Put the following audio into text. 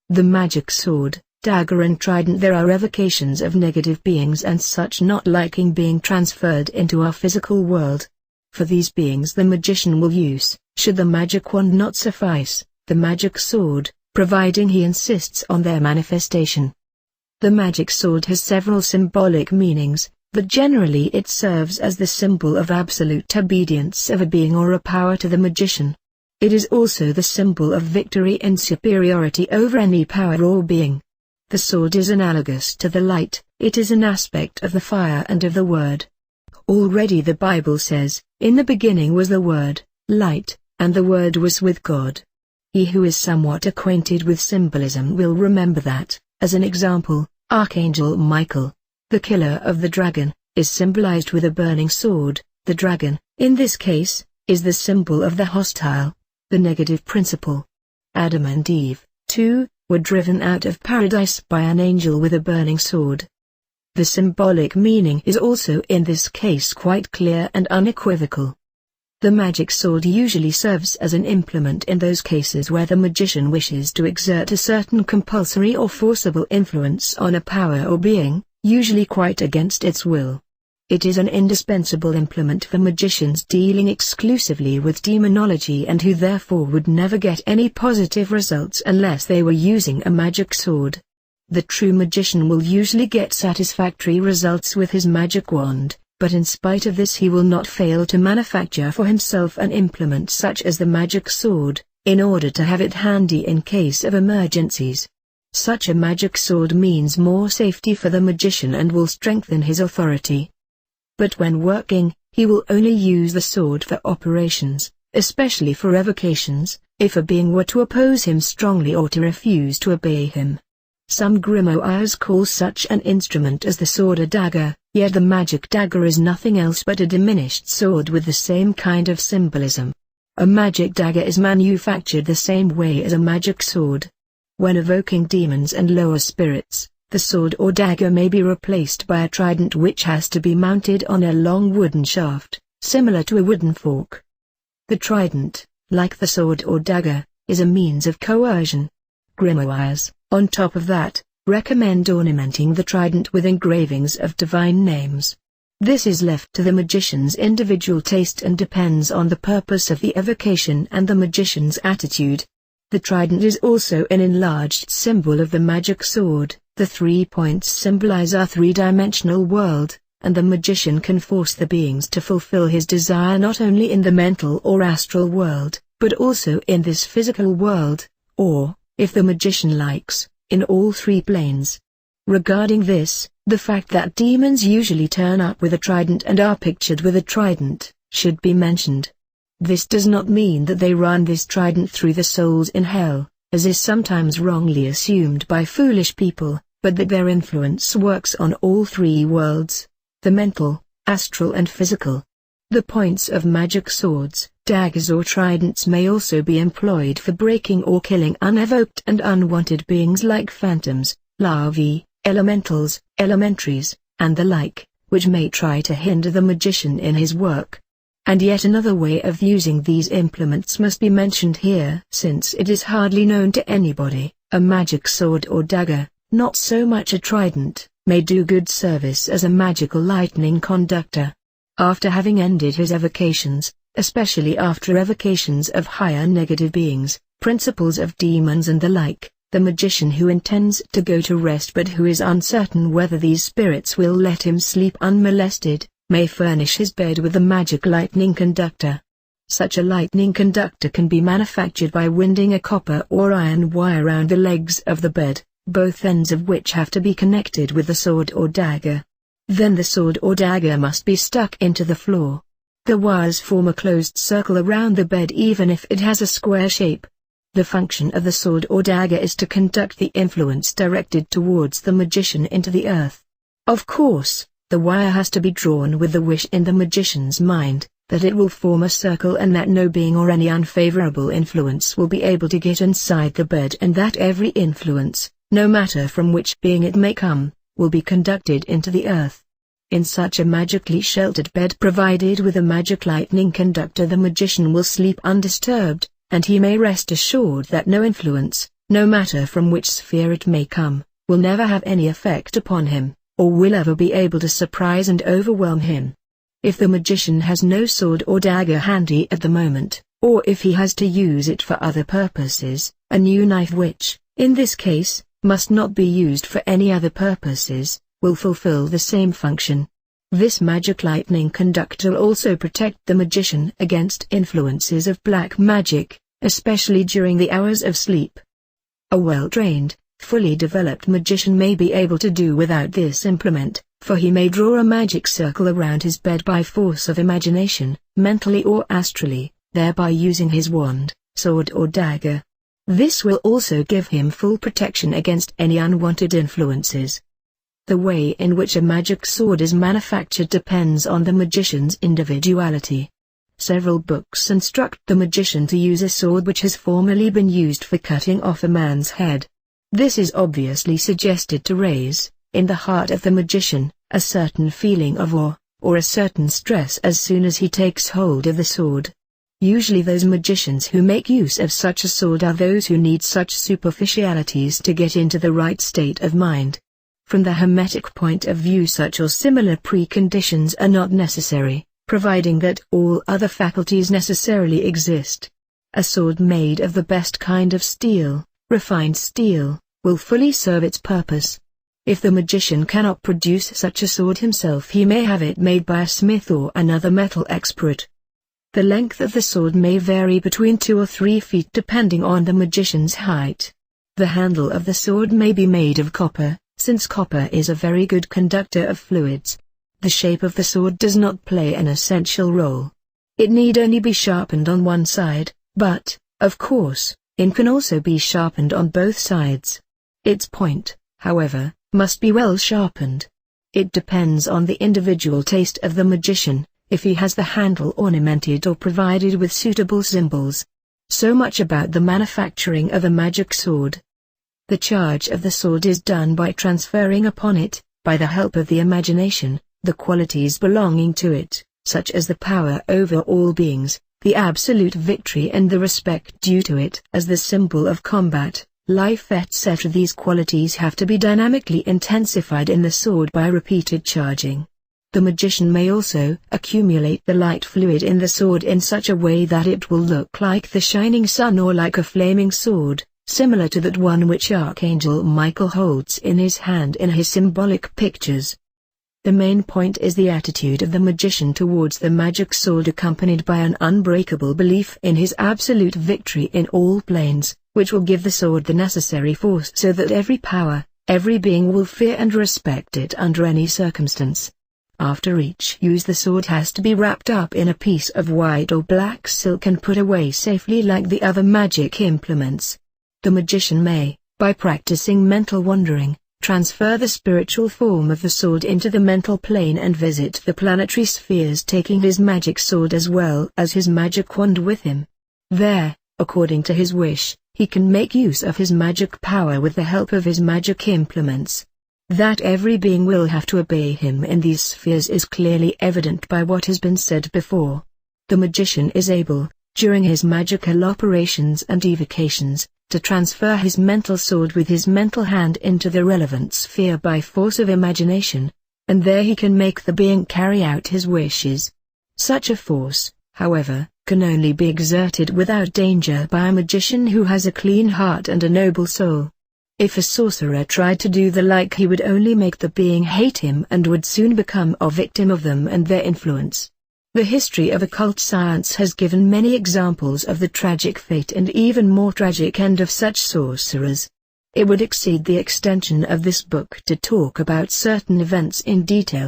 The magic sword, dagger and trident. There are evocations of negative beings and such not liking being transferred into our physical world. For these beings the magician will use, should the magic wand not suffice, the magic sword, providing he insists on their manifestation. The magic sword has several symbolic meanings, but generally it serves as the symbol of absolute obedience of a being or a power to the magician. It is also the symbol of victory and superiority over any power or being. The sword is analogous to the light, it is an aspect of the fire and of the Word. Already the Bible says, "In the beginning was the Word, light, and the Word was with God." He who is somewhat acquainted with symbolism will remember that, as an example, Archangel Michael, the killer of the dragon, is symbolized with a burning sword. The dragon, in this case, is the symbol of the hostile, the negative principle. Adam and Eve, too, were driven out of paradise by an angel with a burning sword. The symbolic meaning is also in this case quite clear and unequivocal. The magic sword usually serves as an implement in those cases where the magician wishes to exert a certain compulsory or forcible influence on a power or being, usually quite against its will. It is an indispensable implement for magicians dealing exclusively with demonology and who therefore would never get any positive results unless they were using a magic sword. The true magician will usually get satisfactory results with his magic wand, but in spite of this he will not fail to manufacture for himself an implement such as the magic sword, in order to have it handy in case of emergencies. Such a magic sword means more safety for the magician and will strengthen his authority. But when working, he will only use the sword for operations, especially for evocations, if a being were to oppose him strongly or to refuse to obey him. Some grimoires call such an instrument as the sword a dagger, yet the magic dagger is nothing else but a diminished sword with the same kind of symbolism. A magic dagger is manufactured the same way as a magic sword. When evoking demons and lower spirits, the sword or dagger may be replaced by a trident which has to be mounted on a long wooden shaft, similar to a wooden fork. The trident, like the sword or dagger, is a means of coercion. Grimoires, on top of that, recommend ornamenting the trident with engravings of divine names. This is left to the magician's individual taste and depends on the purpose of the evocation and the magician's attitude. The trident is also an enlarged symbol of the magic sword. The 3 points symbolize our three-dimensional world, and the magician can force the beings to fulfill his desire not only in the mental or astral world, but also in this physical world, or, if the magician likes, in all three planes. Regarding this, the fact that demons usually turn up with a trident and are pictured with a trident, should be mentioned. This does not mean that they run this trident through the souls in hell, as is sometimes wrongly assumed by foolish people, but that their influence works on all three worlds, the mental, astral and physical. The points of magic swords, daggers or tridents may also be employed for breaking or killing unevoked and unwanted beings like phantoms, larvae, elementals, elementaries, and the like, which may try to hinder the magician in his work. And yet another way of using these implements must be mentioned here, since it is hardly known to anybody. A magic sword or dagger, not so much a trident, may do good service as a magical lightning conductor. After having ended his evocations, especially after evocations of higher negative beings, principles of demons and the like, the magician who intends to go to rest but who is uncertain whether these spirits will let him sleep unmolested, may furnish his bed with a magic lightning conductor. Such a lightning conductor can be manufactured by winding a copper or iron wire around the legs of the bed, both ends of which have to be connected with the sword or dagger. Then the sword or dagger must be stuck into the floor. The wires form a closed circle around the bed even if it has a square shape. The function of the sword or dagger is to conduct the influence directed towards the magician into the earth. Of course, the wire has to be drawn with the wish in the magician's mind, that it will form a circle and that no being or any unfavorable influence will be able to get inside the bed and that every influence, no matter from which being it may come, will be conducted into the earth. In such a magically sheltered bed provided with a magic lightning conductor the magician will sleep undisturbed, and he may rest assured that no influence, no matter from which sphere it may come, will never have any effect upon him, or will ever be able to surprise and overwhelm him. If the magician has no sword or dagger handy at the moment, or if he has to use it for other purposes, a new knife which, in this case, must not be used for any other purposes, will fulfill the same function. This magic lightning conductor will also protect the magician against influences of black magic, especially during the hours of sleep. A well-trained, fully developed magician may be able to do without this implement, for he may draw a magic circle around his bed by force of imagination, mentally or astrally, thereby using his wand, sword or dagger. This will also give him full protection against any unwanted influences. The way in which a magic sword is manufactured depends on the magician's individuality. Several books instruct the magician to use a sword which has formerly been used for cutting off a man's head. This is obviously suggested to raise, in the heart of the magician, a certain feeling of awe, or a certain stress as soon as he takes hold of the sword. Usually those magicians who make use of such a sword are those who need such superficialities to get into the right state of mind. From the Hermetic point of view, such or similar preconditions are not necessary, providing that all other faculties necessarily exist. A sword made of the best kind of steel, refined steel, will fully serve its purpose. If the magician cannot produce such a sword himself, he may have it made by a smith or another metal expert. The length of the sword may vary between 2 or 3 feet depending on the magician's height. The handle of the sword may be made of copper, since copper is a very good conductor of fluids. The shape of the sword does not play an essential role. It need only be sharpened on one side, but, of course, it can also be sharpened on both sides. Its point, however, must be well sharpened. It depends on the individual taste of the magician, if he has the handle ornamented or provided with suitable symbols. So much about the manufacturing of a magic sword. The charge of the sword is done by transferring upon it, by the help of the imagination, the qualities belonging to it, such as the power over all beings, the absolute victory and the respect due to it as the symbol of combat, life, etc. These qualities have to be dynamically intensified in the sword by repeated charging. The magician may also accumulate the light fluid in the sword in such a way that it will look like the shining sun or like a flaming sword, similar to that one which Archangel Michael holds in his hand in his symbolic pictures. The main point is the attitude of the magician towards the magic sword, accompanied by an unbreakable belief in his absolute victory in all planes, which will give the sword the necessary force so that every power, every being will fear and respect it under any circumstance. After each use, the sword has to be wrapped up in a piece of white or black silk and put away safely like the other magic implements. The magician may, by practicing mental wandering, transfer the spiritual form of the sword into the mental plane and visit the planetary spheres, taking his magic sword as well as his magic wand with him. There, according to his wish, he can make use of his magic power with the help of his magic implements. That every being will have to obey him in these spheres is clearly evident by what has been said before. The magician is able, during his magical operations and evocations, to transfer his mental sword with his mental hand into the relevant sphere by force of imagination, and there he can make the being carry out his wishes. Such a force, however, can only be exerted without danger by a magician who has a clean heart and a noble soul. If a sorcerer tried to do the like, he would only make the being hate him and would soon become a victim of them and their influence. The history of occult science has given many examples of the tragic fate and even more tragic end of such sorcerers. It would exceed the extension of this book to talk about certain events in detail.